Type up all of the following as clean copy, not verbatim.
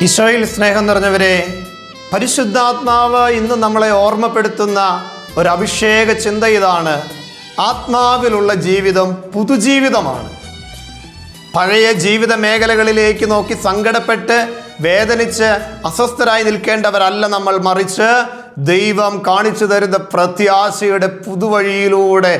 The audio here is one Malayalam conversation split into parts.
ഈശോയിൽ സ്നേഹം നിറഞ്ഞവരെ, പരിശുദ്ധാത്മാവ് ഇന്ന് നമ്മളെ ഓർമ്മപ്പെടുത്തുന്ന ഒരു അഭിഷേക ചിന്ത ഇതാണ്: ആത്മാവിലുള്ള ജീവിതം പുതുജീവിതമാണ്. പഴയ ജീവിത മേഖലകളിലേക്ക് നോക്കി സങ്കടപ്പെട്ട് വേദനിച്ച് അസ്വസ്ഥരായി നിൽക്കേണ്ടവരല്ല നമ്മൾ, മറിച്ച് ദൈവം കാണിച്ചു തരുന്ന പ്രത്യാശയുടെ പുതുവഴിയിലൂടെ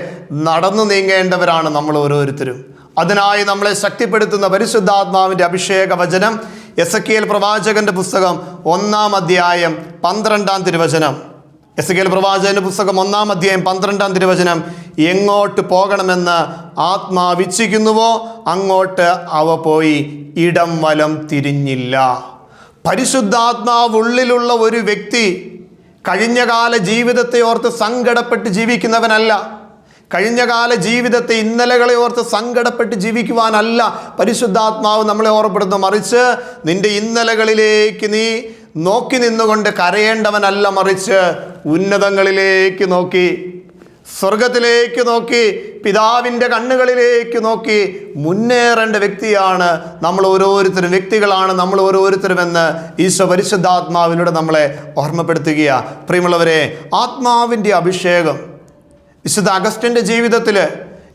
നടന്നു നീങ്ങേണ്ടവരാണ് നമ്മൾ ഓരോരുത്തരും. അതിനായി നമ്മളെ ശക്തിപ്പെടുത്തുന്ന പരിശുദ്ധാത്മാവിൻ്റെ അഭിഷേക വചനം എസെക്കിയേൽ പ്രവാചകന്റെ പുസ്തകം 1-ാം അധ്യായം 12-ാം തിരുവചനം. എസെക്കിയേൽ പ്രവാചകന്റെ പുസ്തകം 1-ാം അധ്യായം 12-ാം തിരുവചനം: എങ്ങോട്ട് പോകണമെന്ന് ആത്മാവ് ഇച്ഛിക്കുന്നുവോ അങ്ങോട്ട് അവ പോയി ഇടം വലം തിരിഞ്ഞില്ല. പരിശുദ്ധാത്മാവ് ഉള്ളിലുള്ള ഒരു വ്യക്തി കഴിഞ്ഞകാല ജീവിതത്തെ ഓർത്ത് സങ്കടപ്പെട്ട് ജീവിക്കുന്നവനല്ല. കഴിഞ്ഞകാല ജീവിതത്തെ, ഇന്നലകളെ ഓർത്ത് സങ്കടപ്പെട്ട് ജീവിക്കുവാനല്ല പരിശുദ്ധാത്മാവ് നമ്മളെ ഓർമ്മപ്പെടുന്നു, മറിച്ച് നിന്റെ ഇന്നലകളിലേക്ക് നീ നോക്കി നിന്നുകൊണ്ട് കരയേണ്ടവനല്ല, മറിച്ച് ഉന്നതങ്ങളിലേക്ക് നോക്കി, സ്വർഗത്തിലേക്ക് നോക്കി, പിതാവിൻ്റെ കണ്ണുകളിലേക്ക് നോക്കി മുന്നേറേണ്ട വ്യക്തിയാണ് നമ്മൾ ഓരോരുത്തരും, വ്യക്തികളാണ് നമ്മൾ ഓരോരുത്തരുമെന്ന് ഈശോ പരിശുദ്ധാത്മാവിലൂടെ നമ്മളെ ഓർമ്മപ്പെടുത്തുകയാണ്. പ്രിയമുള്ളവരെ, ആത്മാവിൻ്റെ അഭിഷേകം വിശുദ്ധ അഗസ്റ്റിൻ്റെ ജീവിതത്തിൽ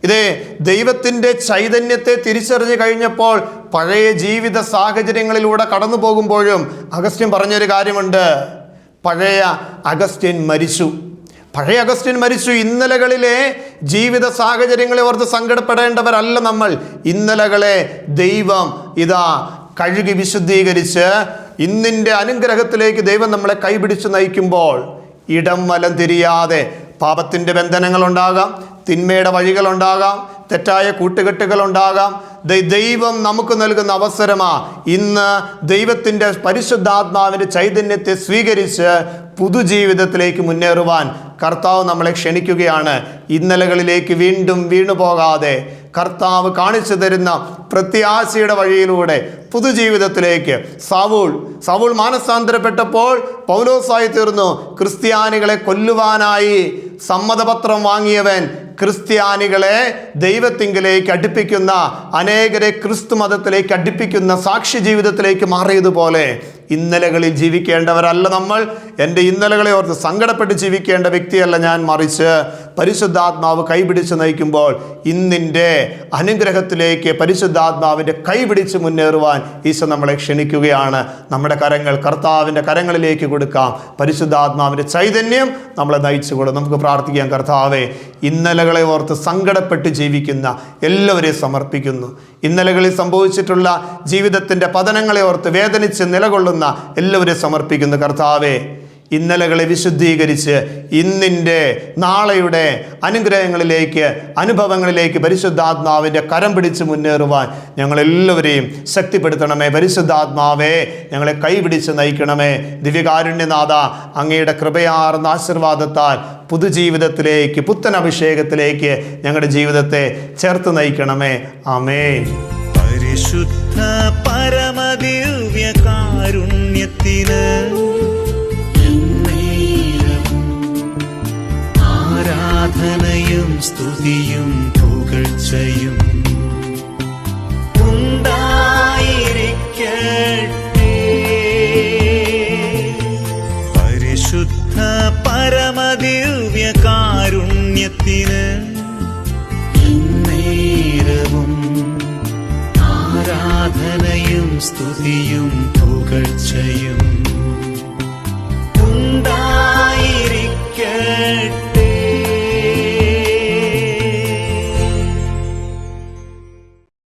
ഇതേ ദൈവത്തിൻ്റെ ചൈതന്യത്തെ തിരിച്ചറിഞ്ഞു കഴിഞ്ഞപ്പോൾ പഴയ ജീവിത സാഹചര്യങ്ങളിലൂടെ കടന്നു പോകുമ്പോഴും അഗസ്റ്റിൻ പറഞ്ഞൊരു കാര്യമുണ്ട്: പഴയ അഗസ്റ്റിൻ മരിച്ചു. പഴയ അഗസ്റ്റിൻ മരിച്ചു. ഇന്നലകളിലെ ജീവിത സാഹചര്യങ്ങളെ ഓർത്ത് സങ്കടപ്പെടേണ്ടവരല്ല നമ്മൾ. ഇന്നലകളെ ദൈവം ഇതാ കഴുകി വിശുദ്ധീകരിച്ച് ഇന്നിൻ്റെ അനുഗ്രഹത്തിലേക്ക് ദൈവം നമ്മളെ കൈപിടിച്ച് നയിക്കുമ്പോൾ ഇടം വലം തിരിയാതെ പാപത്തിൻ്റെ ബന്ധനങ്ങളുണ്ടാകാം, തിന്മയുടെ വഴികളുണ്ടാകാം, തെറ്റായ കൂട്ടുകെട്ടുകളുണ്ടാകാം. ദൈവം നമുക്ക് നൽകുന്ന അവസരമാ ഇന്ന് ദൈവത്തിൻ്റെ പരിശുദ്ധാത്മാവിൻ്റെ ചൈതന്യത്തെ സ്വീകരിച്ച് പുതുജീവിതത്തിലേക്ക് മുന്നേറുവാൻ കർത്താവ് നമ്മളെ ക്ഷണിക്കുകയാണ്. ഇന്നലകളിലേക്ക് വീണ്ടും വീണു പോകാതെ കർത്താവ് കാണിച്ചു തരുന്ന പ്രത്യാശയുടെ വഴിയിലൂടെ പുതുജീവിതത്തിലേക്ക്. സൗൾ മാനസാന്തരപ്പെട്ടപ്പോൾ പൗലോസായി തീർന്നു. ക്രിസ്ത്യാനികളെ കൊല്ലുവാനായി സമ്മതപത്രം വാങ്ങിയവൻ ക്രിസ്ത്യാനികളെ ദൈവത്തിങ്കിലേക്ക് അടുപ്പിക്കുന്ന, അനേകരെ ക്രിസ്തു മതത്തിലേക്ക് അടുപ്പിക്കുന്ന സാക്ഷി ജീവിതത്തിലേക്ക് മാറിയതുപോലെ ഇന്നലകളിൽ ജീവിക്കേണ്ടവരല്ല നമ്മൾ. എൻ്റെ ഇന്നലകളെ ഓർത്ത് സങ്കടപ്പെട്ട് ജീവിക്കേണ്ട വ്യക്തിയല്ല ഞാൻ, മറിച്ച് പരിശുദ്ധാത്മാവ് കൈപിടിച്ച് നയിക്കുമ്പോൾ ഇന്നിൻ്റെ അനുഗ്രഹത്തിലേക്ക് പരിശുദ്ധാത്മാവിൻ്റെ കൈപിടിച്ച് മുന്നേറുവാൻ ഈശോ നമ്മളെ ക്ഷണിക്കുകയാണ്. നമ്മുടെ കരങ്ങൾ കർത്താവിൻ്റെ കരങ്ങളിലേക്ക് കൊടുക്കാം. പരിശുദ്ധാത്മാവിൻ്റെ ചൈതന്യം നമ്മളെ നയിച്ചുകൊള്ളും. നമുക്ക് പ്രാർത്ഥിക്കാം. കർത്താവേ, ഇന്നലകളെ ഓർത്ത് സങ്കടപ്പെട്ട് ജീവിക്കുന്ന എല്ലാവരെയും സമർപ്പിക്കുന്നു. ഇന്നലകളിൽ സംഭവിച്ചിട്ടുള്ള ജീവിതത്തിൻ്റെ പതനങ്ങളെ ഓർത്ത് വേദനിച്ച് നിലകൊള്ളുന്ന എല്ലാവരെയും സമർപ്പിക്കുന്നു. കർത്താവേ, ഇന്നലകളെ വിശുദ്ധീകരിച്ച് ഇന്നിൻ്റെ നാളെയുടെ അനുഗ്രഹങ്ങളിലേക്ക്, അനുഭവങ്ങളിലേക്ക് പരിശുദ്ധാത്മാവിൻ്റെ കരം പിടിച്ച് മുന്നേറുവാൻ ഞങ്ങളെല്ലാവരെയും ശക്തിപ്പെടുത്തണമേ. പരിശുദ്ധാത്മാവേ, ഞങ്ങളെ കൈപിടിച്ച് നയിക്കണമേ. ദിവ്യകാരുണ്യനാഥ, അങ്ങയുടെ കൃപയാർന്ന ആശീർവാദത്താൽ പുതുജീവിതത്തിലേക്ക്, പുത്തൻ അഭിഷേകത്തിലേക്ക് ഞങ്ങളുടെ ജീവിതത്തെ ചേർത്ത് നയിക്കണമേ. ആമേൻ. പരിശുദ്ധ പരമദിവ്യ കാരുണ്യത്തിന് ആരാധനയും സ്തുതിയും പുകഴ്ചയും ഉണ്ടായിരിക്കട്ടെ. പരിശുദ്ധ പരമദിവ്യ കാരുണ്യത്തിന് നേരവും ആരാധനയും സ്തുതിയും പുകഴ്ചയും ഉണ്ടായിരിക്കട്ടെ.